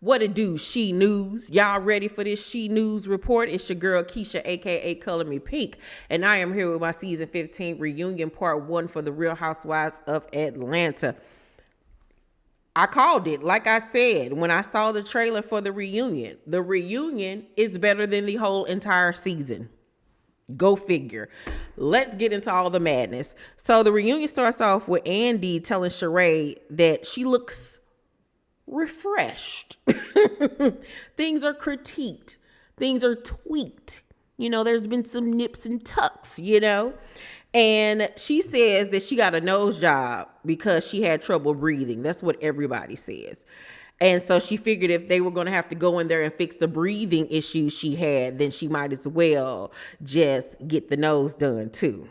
What it do, She News? Y'all ready for this She News report? It's your girl Keisha, aka Color Me Pynk, and I am here with my season 15 reunion part 1 for the Real Housewives of Atlanta. I called it, like I said, when I saw the trailer for the reunion. The reunion is better than the whole entire season. Go figure. Let's get into all the madness. So the reunion starts off with Andy telling Sheree that she looks refreshed. Things are critiqued. Things are tweaked. You know, there's been some nips and tucks, you know. And she says that she got a nose job because she had trouble breathing. That's what everybody says. And so she figured if they were going to have to go in there and fix the breathing issues she had, then she might as well just get the nose done too.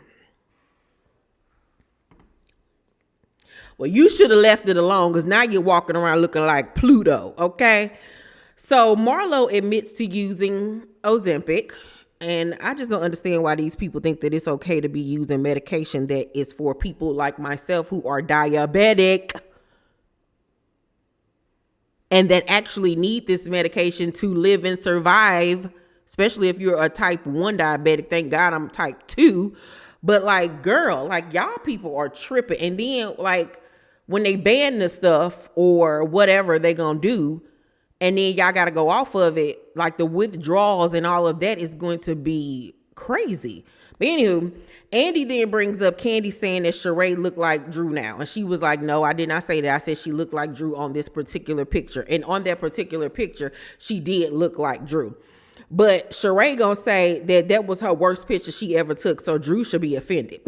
Well, you should have left it alone because now you're walking around looking like Pluto, okay? So Marlo admits to using Ozempic, and I just don't understand why these people think that it's okay to be using medication that is for people like myself who are diabetic and that actually need this medication to live and survive, especially if you're a type 1 diabetic. Thank God I'm type 2. But like, girl, like y'all people are tripping. And then like when they ban the stuff or whatever they gonna do, and then y'all got to go off of it, like the withdrawals and all of that is going to be crazy. But anywho, Andy then brings up Candy saying that Sheree looked like Drew now. And she was like, no, I did not say that. I said she looked like Drew on this particular picture. And on that particular picture, she did look like Drew. But Sheree gonna say that that was her worst picture she ever took. So Drew should be offended.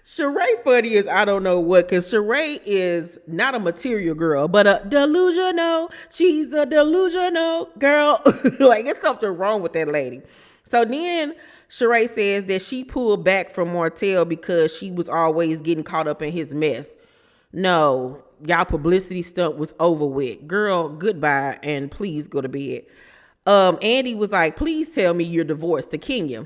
Sheree funny as I don't know what, because Sheree is not a material girl, but a delusional. She's a delusional girl. Like, it's something wrong with that lady. So then Sheree says that she pulled back from Martell because she was always getting caught up in his mess. No, y'all publicity stunt was over with. Girl, goodbye, and please go to bed. Andy was like, please tell me you're divorced to Kenya.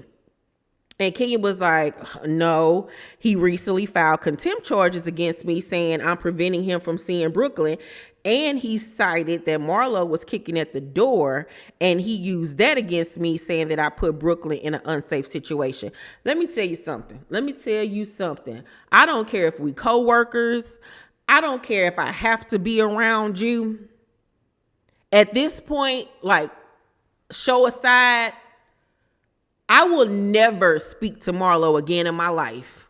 And Kenya was like, no, he recently filed contempt charges against me saying I'm preventing him from seeing Brooklyn. And he cited that Marlo was kicking at the door and he used that against me saying that I put Brooklyn in an unsafe situation. Let me tell you something. I don't care if we co-workers. I don't care if I have to be around you. At this point, like, show aside, I will never speak to Marlo again in my life.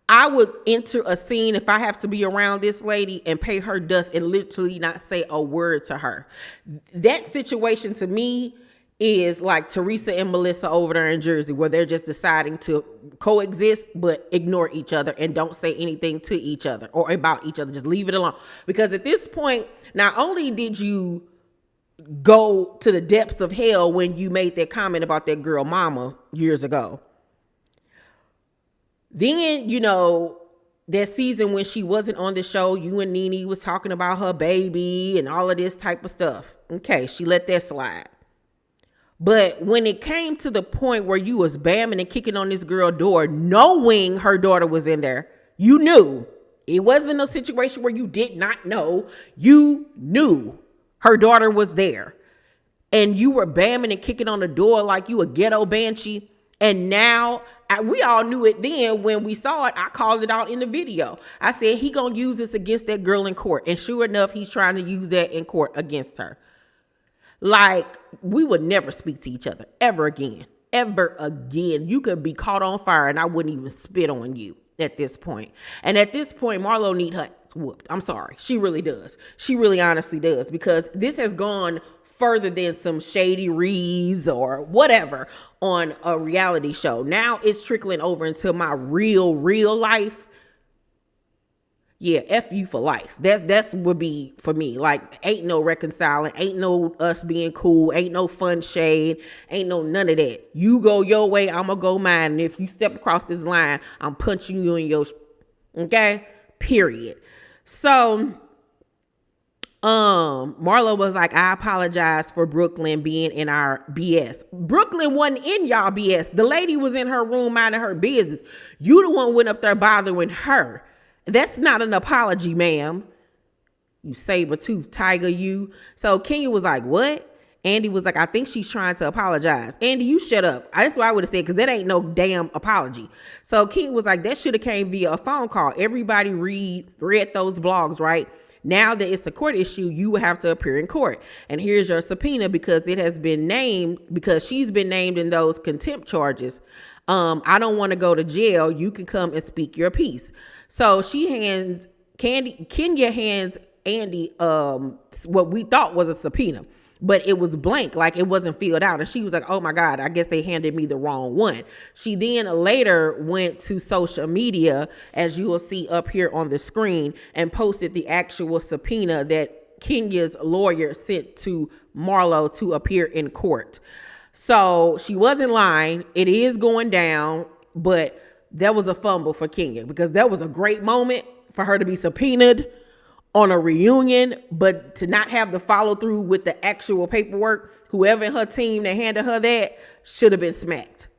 I would enter a scene if I have to be around this lady and pay her dust and literally not say a word to her. That situation to me is like Teresa and Melissa over there in Jersey, where they're just deciding to coexist but ignore each other and don't say anything to each other or about each other. Just leave it alone. Because at this point, not only did you go to the depths of hell when you made that comment about that girl mama years ago, then, you know, that season when she wasn't on the show, you and Nene was talking about her baby and all of this type of stuff. Okay, she let that slide. But when it came to the point where you was bamming and kicking on this girl door, knowing her daughter was in there, you knew. It wasn't a situation where you did not know. You knew her daughter was there. And you were bamming and kicking on the door like you a ghetto banshee. And now, we all knew it then when we saw it. I called it out in the video. I said, he gonna use this against that girl in court. And sure enough, he's trying to use that in court against her. Like, we would never speak to each other ever again. Ever again. You could be caught on fire and I wouldn't even spit on you at this point. And at this point, Marlo need her whooped. I'm sorry. She really does. She really honestly does, because this has gone further than some shady reads or whatever on a reality show. Now it's trickling over into my real life. Yeah, F you for life. That's would be for me. Like, ain't no reconciling, ain't no us being cool, ain't no fun shade, ain't no none of that. You go your way, I'ma go mine. And if you step across this line, I'm punching you in your, okay? Period. So, Marlo was like, I apologize for Brooklyn being in our BS. Brooklyn wasn't in y'all BS. The lady was in her room minding her business. You the one went up there bothering her. That's not an apology, ma'am. You saber-toothed tiger, you. So Kenya was like, what? Andy was like, I think she's trying to apologize. Andy, you shut up. That's what I would have said, because that ain't no damn apology. So Kenya was like, that should have came via a phone call. Everybody read those blogs, right? Now that it's a court issue, you will have to appear in court. And here's your subpoena, because it has been named, because she's been named in those contempt charges. I don't want to go to jail. You can come and speak your piece. So Kenya hands Andy what we thought was a subpoena, but it was blank, like it wasn't filled out. And she was like, oh my God, I guess they handed me the wrong one. She then later went to social media, as you will see up here on the screen, and posted the actual subpoena that Kenya's lawyer sent to Marlo to appear in court. So she wasn't lying. It is going down, but that was a fumble for Kenya, because that was a great moment for her to be subpoenaed on a reunion, but to not have the follow through with the actual paperwork. Whoever in her team that handed her that should have been smacked.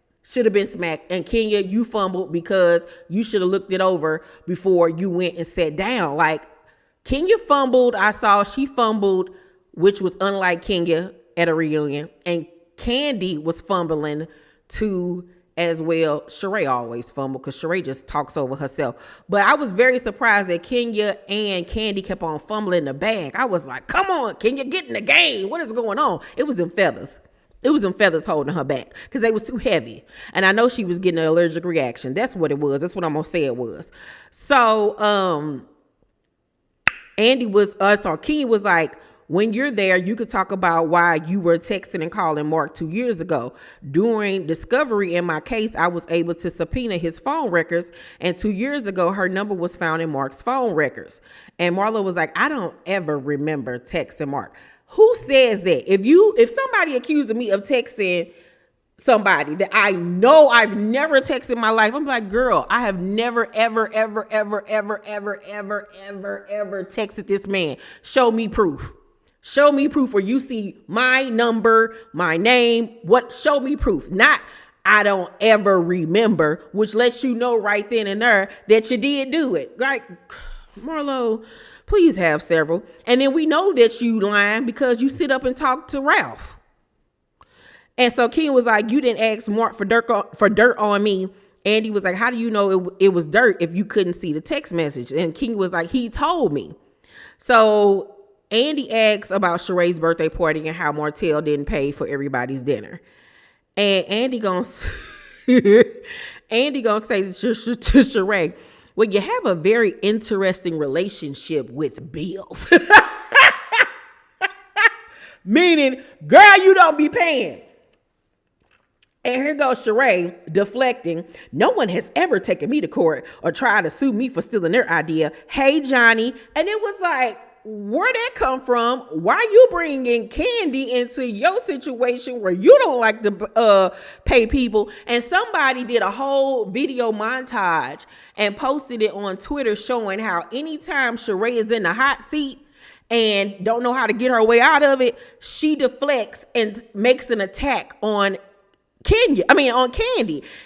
And Kenya, you fumbled, because you should have looked it over before you went and sat down. Like, Kenya fumbled. I saw she fumbled, which was unlike Kenya at a reunion. And Candy was fumbling too as well. Sheree always fumble, because Sheree just talks over herself. But I was very surprised that Kenya and Candy kept on fumbling the bag. I was like, come on, Kenya, get in the game. What is going on? It was in feathers. It was in feathers holding her back, because they was too heavy. And I know she was getting an allergic reaction. That's what it was. That's what I'm going to say it was. So Kenya was like, when you're there, you could talk about why you were texting and calling Mark 2 years ago. During discovery in my case, I was able to subpoena his phone records. And 2 years ago, her number was found in Mark's phone records. And Marlo was like, I don't ever remember texting Mark. Who says that? If somebody accusing me of texting somebody that I know I've never texted in my life, I'm like, girl, I have never, ever, ever, ever, ever, ever, ever, ever, ever texted this man. Show me proof. Show me proof where you see my number, my name. Show me proof. Not, I don't ever remember, which lets you know right then and there that you did do it. Like, Marlo, please have several. And then we know that you lying, because you sit up and talk to Ralph. And so Ken was like, you didn't ask Mark for dirt on me. Andy was like, how do you know it was dirt if you couldn't see the text message? And King was like, he told me. So Andy asks about Sheree's birthday party and how Martell didn't pay for everybody's dinner. And Andy gonna say to Sheree, well, you have a very interesting relationship with bills. Meaning, girl, you don't be paying. And here goes Sheree deflecting. No one has ever taken me to court or tried to sue me for stealing their idea. Hey, Johnny. And it was like, where'd that come from? Why you bringing Candy into your situation where you don't like to pay people? And somebody did a whole video montage and posted it on Twitter showing how anytime Sheree is in the hot seat and don't know how to get her way out of it, she deflects and makes an attack on Candy.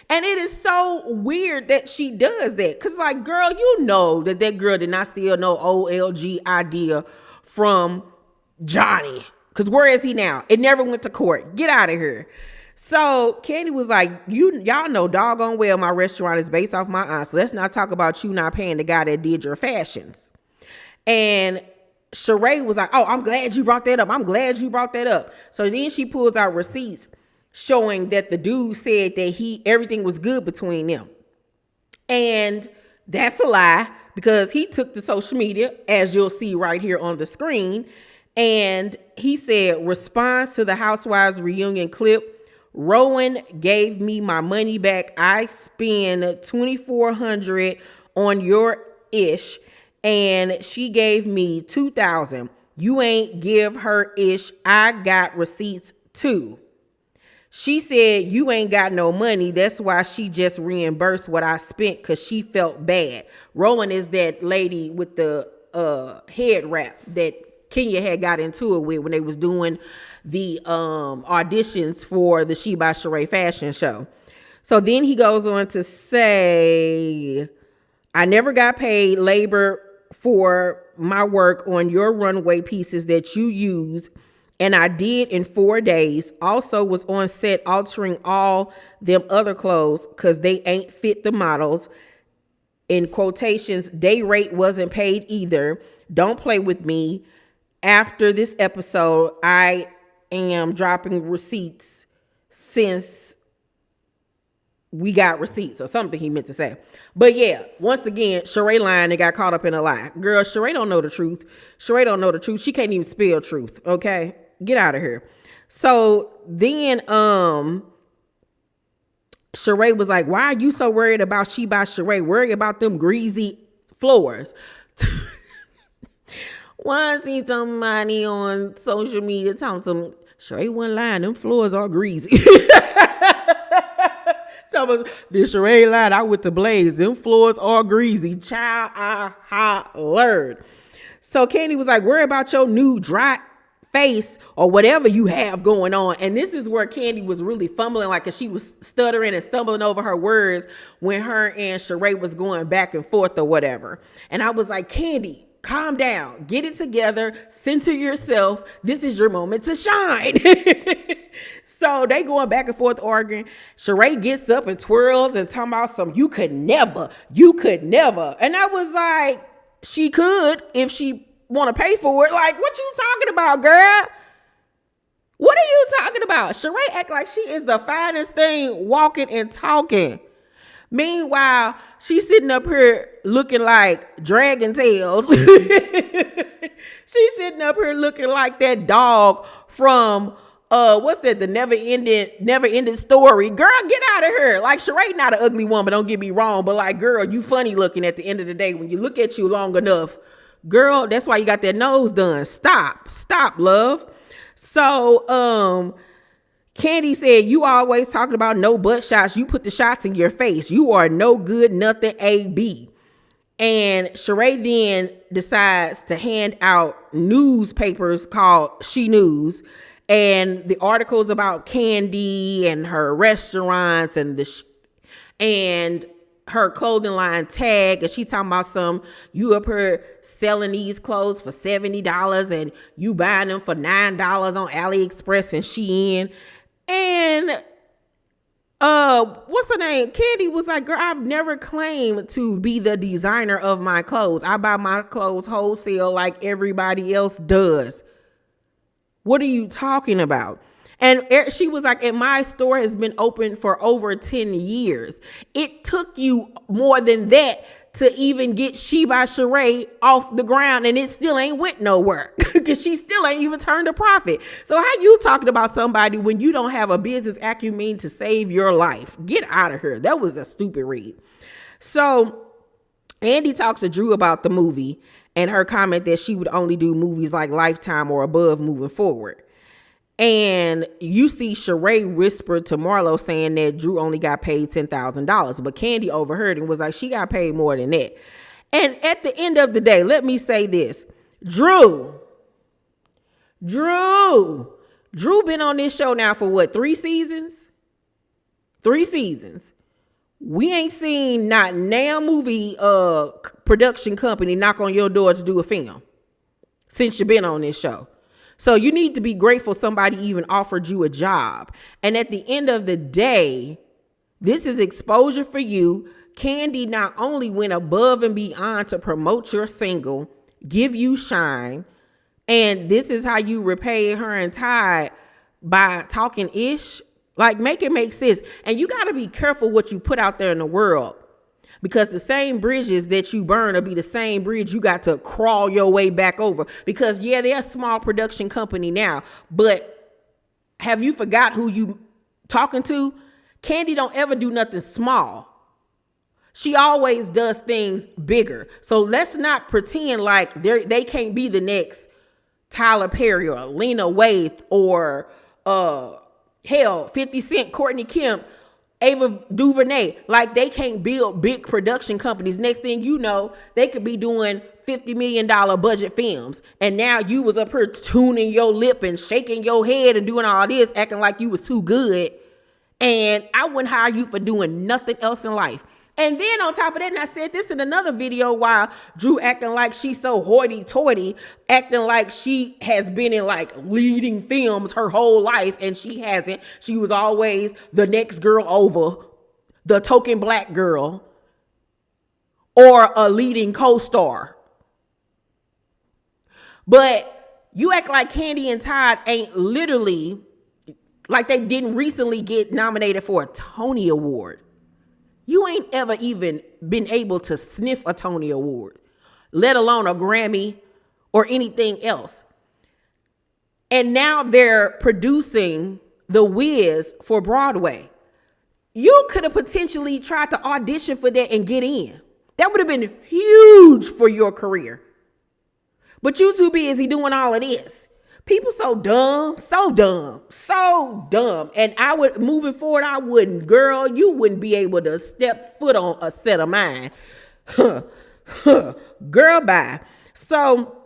And it is so weird that she does that. Cause like, girl, you know that girl did not steal no OLG idea from Johnny. Cause where is he now? It never went to court. Get out of here. So Candy was like, y'all know doggone well my restaurant is based off my aunt. So let's not talk about you not paying the guy that did your fashions. And Sheree was like, oh, I'm glad you brought that up. So then she pulls out receipts showing that the dude said that everything was good between them. And that's a lie, because he took to social media, as you'll see right here on the screen. And he said, response to the Housewives reunion clip, Rowan gave me my money back. I spent $2,400 on your ish, and she gave me $2,000. You ain't give her ish. I got receipts too. She said, you ain't got no money. That's why she just reimbursed what I spent, because she felt bad. Rowan is that lady with the head wrap that Kenya had got into it with when they was doing the auditions for the She by Sheree fashion show. So then he goes on to say, I never got paid labor for my work on your runway pieces that you use, and I did in 4 days. Also was on set altering all them other clothes because they ain't fit the models. In quotations, day rate wasn't paid either. Don't play with me. After this episode, I am dropping receipts since we got receipts, or something he meant to say. But yeah, once again, Sheree lying and got caught up in a lie. Girl, Sheree don't know the truth. Sheree don't know the truth. She can't even spell truth, okay? Get out of here. So then Sheree was like, why are you so worried about She by Sheree? Worry about them greasy floors. Why I see somebody on social media telling some Sheree wasn't lying, them floors are greasy. So this Sheree lied, I went to Blaze, them floors are greasy. Child, I hollered. So Candy was like, worry about your new dry face or whatever you have going on. And this is where Candy was really fumbling, like, 'cause she was stuttering and stumbling over her words when her and Sheree was going back and forth or whatever. And I was like, Candy, calm down, get it together, center yourself. This is your moment to shine. So they going back and forth arguing. Sheree gets up and twirls and talking about some, you could never. And I was like, she could if she want to pay for it. Like, what you talking about, girl? What are you talking about? Sheree act like she is the finest thing walking and talking. Meanwhile, she's sitting up here looking like Dragon Tails. She's sitting up here looking like that dog from what's that? The never ending story. Girl, get out of here. Like, Sheree not an ugly woman, don't get me wrong, but like, girl, you funny looking at the end of the day. When you look at you long enough, girl, that's why you got that nose done. Stop, love. So Candy said, you always talking about no butt shots. You put the shots in your face. You are no good, nothing, AB. And Sheree then decides to hand out newspapers called She News. And the articles about Candy and her restaurants and and her clothing line Tag, and she talking about some, you up here selling these clothes for $70 and you buying them for $9 on AliExpress and Shein. And what's her name? Candy was like, girl, I've never claimed to be the designer of my clothes. I buy my clothes wholesale like everybody else does. What are you talking about? And she was like, and my store has been open for over 10 years. It took you more than that to even get She by Sheree off the ground, and it still ain't went nowhere because she still ain't even turned a profit. So how you talking about somebody when you don't have a business acumen to save your life? Get out of here. That was a stupid read. So Andy talks to Drew about the movie and her comment that she would only do movies like Lifetime or above moving forward. And you see Sheree whispered to Marlo saying that Drew only got paid $10,000, but Candy overheard and was like, she got paid more than that. And at the end of the day, let me say this. Drew been on this show now for what, 3 seasons? 3 seasons. We ain't seen not now movie production company knock on your door to do a film since you've been on this show. So you need to be grateful somebody even offered you a job. And at the end of the day, this is exposure for you. Candy not only went above and beyond to promote your single, give you shine, and this is how you repay her and Tide by talking ish. Like, make it make sense. And you got to be careful what you put out there in the world, because the same bridges that you burn will be the same bridge you got to crawl your way back over. Because, yeah, they're a small production company now, but have you forgot who you talking to? Candy don't ever do nothing small. She always does things bigger. So let's not pretend like they can't be the next Tyler Perry or Lena Waithe or, 50 Cent, Courtney Kemp, Ava DuVernay. Like, they can't build big production companies. Next thing you know, they could be doing $50 million budget films. And now you was up here tuning your lip and shaking your head and doing all this, acting like you was too good. And I wouldn't hire you for doing nothing else in life. And then on top of that, and I said this in another video, while Drew acting like she's so hoity-toity, acting like she has been in like leading films her whole life, and she hasn't. She was always the next girl over, the token black girl, or a leading co-star. But you act like Kandi and Todd ain't literally, like they didn't recently get nominated for a Tony Award. You ain't ever even been able to sniff a Tony Award, let alone a Grammy or anything else. And now they're producing The Wiz for Broadway. You could have potentially tried to audition for that and get in. That would have been huge for your career. But you too busy doing all of this. People so dumb, so dumb, so dumb. And moving forward, I wouldn't. Girl, you wouldn't be able to step foot on a set of mine. Girl, bye. So,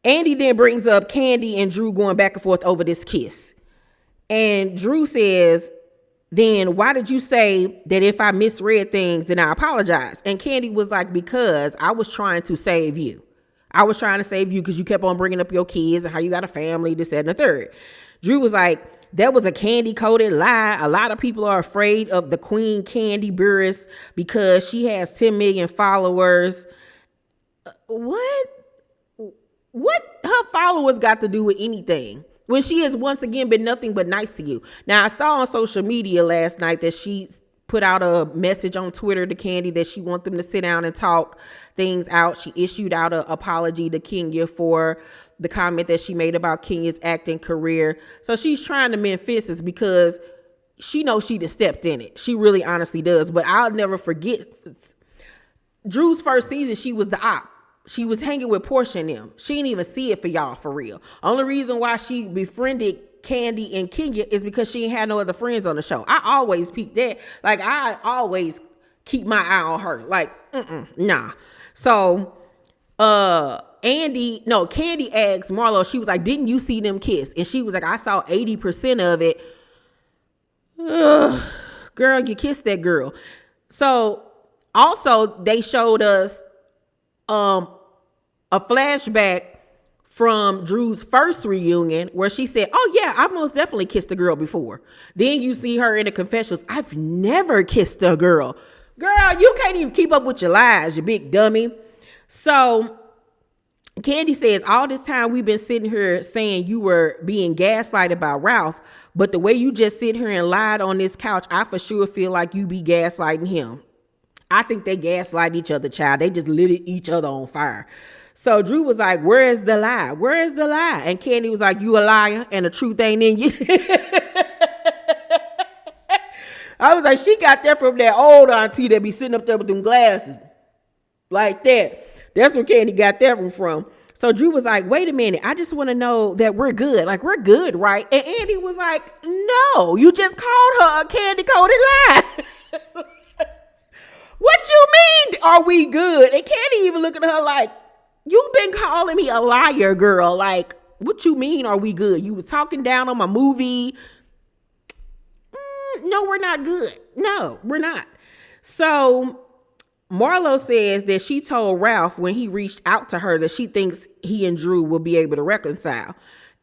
Andy then brings up Kandi and Drew going back and forth over this kiss. And Drew says, then why did you say that if I misread things, then I apologize? And Kandi was like, because I was trying to save you. I was trying to save you because you kept on bringing up your kids and how you got a family, this, that, and the third. Drew was like, that was a Kandi-coded lie. A lot of people are afraid of the Queen Kandi Burruss because she has 10 million followers. What her followers got to do with anything? When she has once again been nothing but nice to you. Now, I saw on social media last night that she put out a message on Twitter to Kandi that she wants them to sit down and talk things out. She issued out an apology to Kenya for the comment that she made about Kenya's acting career. So she's trying to mend fences because she knows she just stepped in it. She really honestly does. But I'll never forget Drew's first season, she was the op. She was hanging with Portia and them. She didn't even see it for y'all for real. Only reason why she befriended Kandi and Kenya is because she ain't had no other friends on the show. I always peep that. Like, I always keep my eye on her. Like, nah. So, Kandi asked Marlo, she was like, didn't you see them kiss? And she was like, I saw 80% of it. Ugh, girl, you kissed that girl. So, also, they showed us a flashback from Drew's first reunion where she said, oh yeah, I most definitely kissed a girl before. Then you see her in the confessionals. I've never kissed a girl. Girl, you can't even keep up with your lies, you big dummy. So Kandi says, all this time we've been sitting here saying you were being gaslighted by Ralph, but the way you just sit here and lied on this couch, I for sure feel like you be gaslighting him. I think they gaslight each other, child. They just lit each other on fire. So Drew was like, where is the lie? Where is the lie? And Kandi was like, you a liar and the truth ain't in you. I was like, she got that from that old auntie that be sitting up there with them glasses. Like that. That's where Kandi got that one from. So Drew was like, wait a minute. I just want to know that we're good. Like, we're good, right? And Andy was like, no, you just called her a candy-coated lie. What you mean, are we good? And Kandi even look at her like, you've been calling me a liar, girl. Like, what you mean, are we good? You was talking down on my movie. No, we're not good. No, we're not. So Marlo says that she told Ralph when he reached out to her that she thinks he and Drew will be able to reconcile.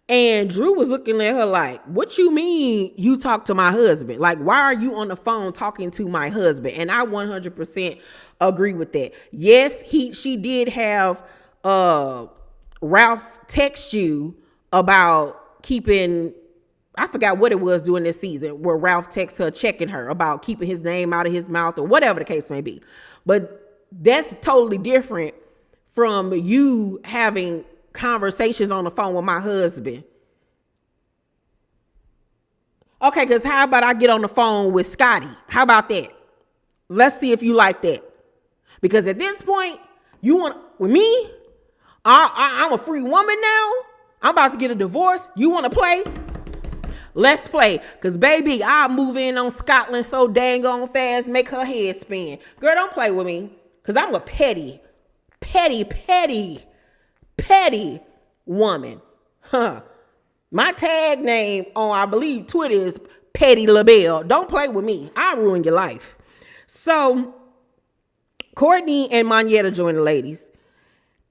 And Drew was looking at her like, what you mean you talk to my husband? Like, why are you on the phone talking to my husband? And I 100% agree with that. Yes, she did have Ralph text you about keeping, I forgot what it was during this season, where Ralph texts her checking her about keeping his name out of his mouth or whatever the case may be. But that's totally different from you having conversations on the phone with my husband. Okay, because how about I get on the phone with Scotty? How about that? Let's see if you like that. Because at this point, you want, with me, I'm a free woman now. I'm about to get a divorce. You want to play? Let's play. Because, baby, I'll move in on Scotland so dang on fast, make her head spin. Girl, don't play with me. Because I'm a petty woman. My tag name on, I believe, Twitter is Petty LaBelle. Don't play with me. I'll ruin your life. So Courtney and Monyetta joined the ladies.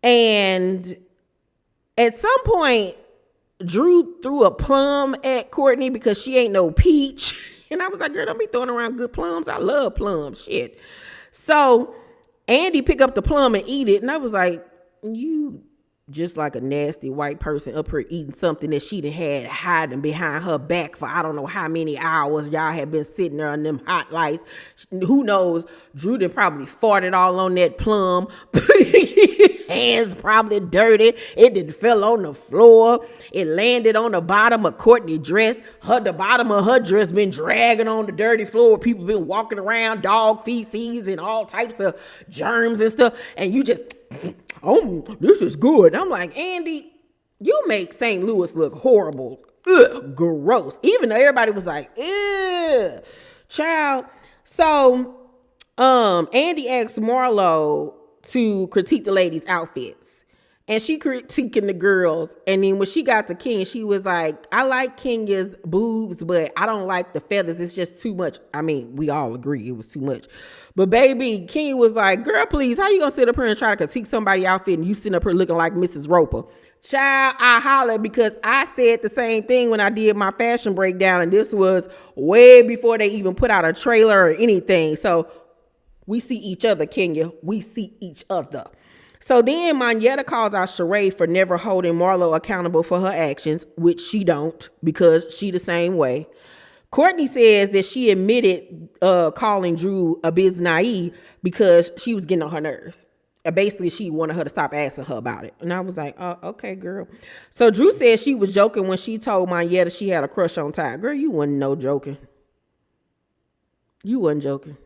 And at some point, Drew threw a plum at Courtney because she ain't no peach. And I was like, girl, don't be throwing around good plums. I love plums. Shit. So Andy picked up the plum and eat it. And I was like, you just like a nasty white person up here eating something that she done had hiding behind her back for I don't know how many hours. Y'all had been sitting there on them hot lights. Who knows? Drew done probably farted all on that plum. Hands probably dirty. It did fell on the floor. It landed on the bottom of Courtney's dress. The bottom of her dress been dragging on the dirty floor. People been walking around, dog feces and all types of germs and stuff. And you just, oh, this is good. I'm like, Andy, you make St. Louis look horrible. Ugh, gross. Even though everybody was like, ew, child. So, Andy asked Marlo to critique the ladies' outfits. And she critiquing the girls. And then when she got to Kenya, she was like, I like Kenya's boobs, but I don't like the feathers. It's just too much. I mean, we all agree it was too much. But baby, Kenya was like, girl, please, how you gonna sit up here and try to critique somebody's outfit and you sitting up here looking like Mrs. Roper? Child, I hollered because I said the same thing when I did my fashion breakdown. And this was way before they even put out a trailer or anything. So we see each other, Kenya. We see each other. So then Monyetta calls out Sheree for never holding Marlo accountable for her actions, which she don't because she the same way. Courtney says that she admitted calling Drew a biz naive because she was getting on her nerves. Basically, she wanted her to stop asking her about it. And I was like, oh, okay, girl. So Drew said she was joking when she told Monyetta she had a crush on Ty. Girl, you wasn't no joking. You wasn't joking.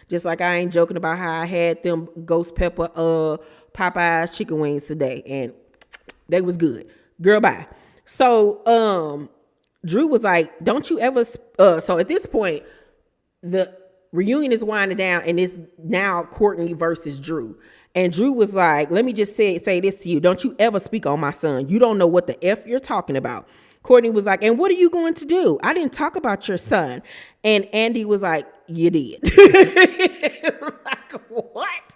Just like I ain't joking about how I had them ghost pepper Popeyes chicken wings today. And they was good. Girl, bye. So Drew was like, don't you ever... so at this point, the reunion is winding down and it's now Courtney versus Drew. And Drew was like, let me just say this to you. Don't you ever speak on my son. You don't know what the F you're talking about. Courtney was like, and what are you going to do? I didn't talk about your son. And Andy was like, you did. Like, what?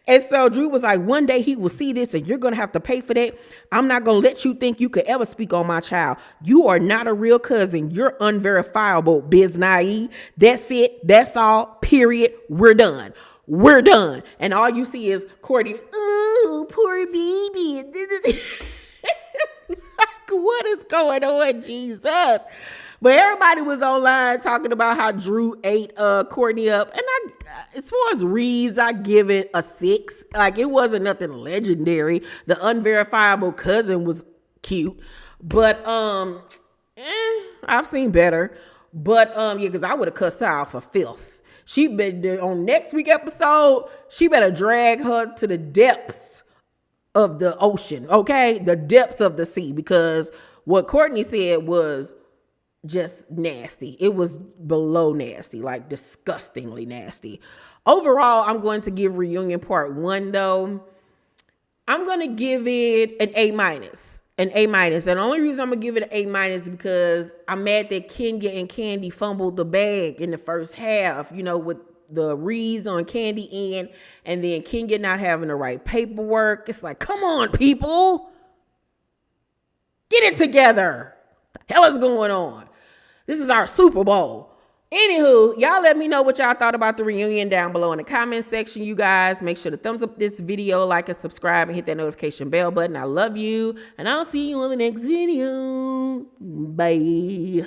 And so Drew was like, one day he will see this and you're going to have to pay for that. I'm not going to let you think you could ever speak on my child. You are not a real cousin. You're unverifiable, biz naive. That's it. That's all. Period. We're done. We're done. And all you see is Courtney, oh, poor baby. What is going on, Jesus? But everybody was online talking about how Drew ate Courtney up. And as far as reads, I give it a 6. Like, it wasn't nothing legendary. The unverifiable cousin was cute. But I've seen better. But yeah, because I would have cussed her out for filth. She better, on next week episode, she better drag her to the depths of the ocean, okay? The depths of the sea, because what Courtney said was just nasty. It was below nasty, like disgustingly nasty. Overall, I'm going to give Reunion Part 1, though. I'm going to give it an A-. An A-. And the only reason I'm going to give it an A- is because I'm mad that Kenya and Candy fumbled the bag in the first half, you know, with the reads on Candy end, and then Kenya not having the right paperwork. It's like, come on, people. Get it together. What the hell is going on? This is our Super Bowl. Anywho, y'all let me know what y'all thought about the reunion down below in the comment section, you guys. Make sure to thumbs up this video, like and subscribe, and hit that notification bell button. I love you, and I'll see you on the next video. Bye.